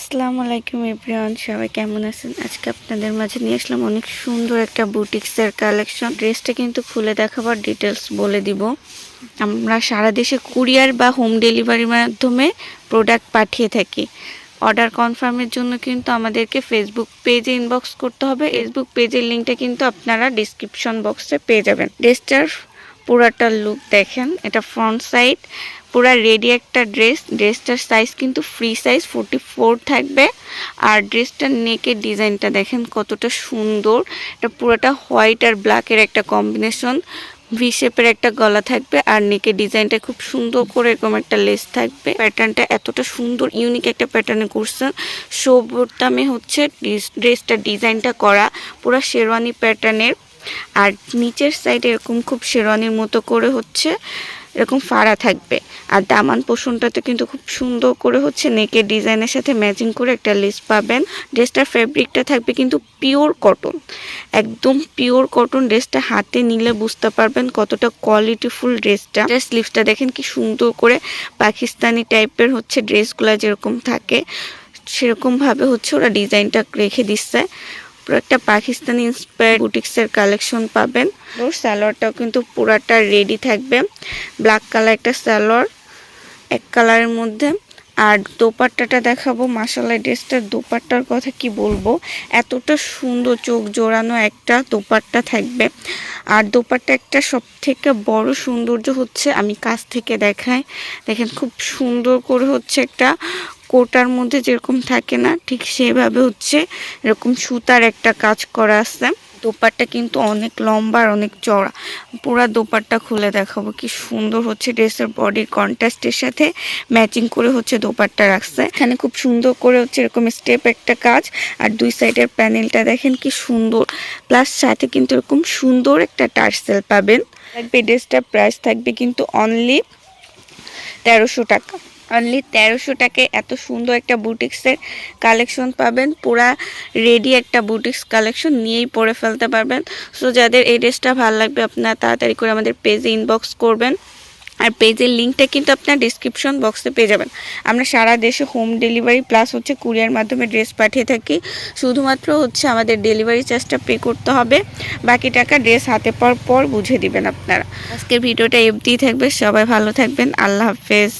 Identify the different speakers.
Speaker 1: আসসালামু আলাইকুম এভরিওয়ান, সবাই কেমন আছেন? আজকে আপনাদের মাঝে নিয়ে আসলাম অনেক সুন্দর একটা বুটিক্সের কালেকশন। ড্রেসটা কিন্তু খুলে দেখাবার ডিটেলস বলে দিব। আমরা সারা দেশে কুরিয়ার বা হোম ডেলিভারির মাধ্যমে প্রোডাক্ট পাঠিয়ে থাকি। অর্ডার কনফার্মের জন্য কিন্তু আমাদেরকে ফেসবুক পেজে ইনবক্স করতে হবে। ফেসবুক পেজের লিঙ্কটা কিন্তু আপনারা ডিসক্রিপশন বক্সে পেয়ে যাবেন। ড্রেসটার পুরাটা লুক দেখেন, এটা ফ্রন্ট সাইড পুরা রেডি একটা ড্রেসটার সাইজ কিন্তু ফ্রি সাইজ 44 থাকবে। আর ড্রেসটার নেকের ডিজাইনটা দেখেন কতটা সুন্দর। এটা পুরোটা হোয়াইট আর ব্ল্যাকের একটা কম্বিনেশন, ভি শেপের একটা গলা থাকবে আর নেকের ডিজাইনটা খুব সুন্দর করে এরকম একটা লেস থাকবে। প্যাটার্নটা এতটা সুন্দর ইউনিক একটা প্যাটার্নে করছেন। শোবর্তামে হচ্ছে ড্রেসটা ডিজাইনটা করা পুরা শেরওয়ানি প্যাটার্নের। আর নিচের সাইডে এরকম খুব শেরওয়ানির মতো করে হচ্ছে এরকম ফাড়া থাকবে। আর দামান পোষণটাতে কিন্তু খুব সুন্দর করে হচ্ছে নেকের ডিজাইনের সাথে ম্যাচিং করে একটা লেস পাবেন। ড্রেসটার ফেব্রিকটা থাকবে কিন্তু পিওর কটন, একদম পিওর কটন। ড্রেসটা হাতে নিলে বুঝতে পারবেন কতটা কোয়ালিটিফুল ড্রেসটা। স্লিভসটা দেখেন কি সুন্দর করে পাকিস্তানি টাইপের হচ্ছে ড্রেসগুলো যেরকম থাকে সেরকমভাবে হচ্ছে ওরা ডিজাইনটা রেখে দিচ্ছে। একটা পাকিস্তানি ইন্সপায়ার্ড বুটিক্সের কালেকশন পাবেন। ওর সালোয়ারটাও কিন্তু পুরাটা রেডি থাকবে, ব্ল্যাক কালার একটা সালোয়ার এক কালারের মধ্যে। আর দোপাট্টাটা দেখাবো। মাশাআল্লাহ ড্রেসটার দোপাট্টার কথা কি বলবো, এতটা সুন্দর চোখ জোড়ানো একটা দোপাট্টা থাকবে। আর দোপাট্টা একটা সব থেকে বড় সৌন্দর্য হচ্ছে, আমি কাছ থেকে দেখাই, দেখেন খুব সুন্দর করে হচ্ছে একটা কোটার মধ্যে যেরকম থাকে না ঠিক সেভাবে হচ্ছে এরকম সুতার একটা কাজ করা আছে। দোপাট্টা কিন্তু অনেক লম্বা আর অনেক চড়া। পুরা দোপাট্টা খুলে দেখাবো কি সুন্দর হচ্ছে ড্রেসের বডির কন্ট্রাস্টের সাথে ম্যাচিং করে হচ্ছে দোপাট্টা রাখছে। এখানে খুব সুন্দর করে হচ্ছে এরকম স্টেপ একটা কাজ। আর দুই সাইডের প্যানেলটা দেখেন কি সুন্দর, প্লাস সাথে কিন্তু এরকম সুন্দর একটা টার্সেল পাবেন। ড্রেসটার প্রাইস থাকবে কিন্তু অনলি 1300 টাকা। অনলি 1300 টাকায় এত সুন্দর একটা বুটিক্সের কালেকশন পাবেন। পুরা রেডি একটা বুটিক্স কালেকশন নিয়েই পরে ফেলতে পারবেন। সো যাদের এই ড্রেসটা ভালো লাগবে আপনারা তাড়াতাড়ি করে আমাদের পেজে ইনবক্স করবেন। আর পেজের লিঙ্কটা কিন্তু আপনার ডিসক্রিপশন বক্সে পেয়ে যাবেন। আমরা সারা দেশে হোম ডেলিভারি প্লাস হচ্ছে কুরিয়ার মাধ্যমে ড্রেস পাঠিয়ে থাকি। শুধুমাত্র হচ্ছে আমাদের ডেলিভারি চার্জটা পে করতে হবে, বাকি টাকা ড্রেস হাতে পাওয়ার পর বুঝে দিবেন আপনারা। আজকের ভিডিওটা এফডিই থাকবে, সবাই ভালো থাকবেন, আল্লাহ হাফেজ।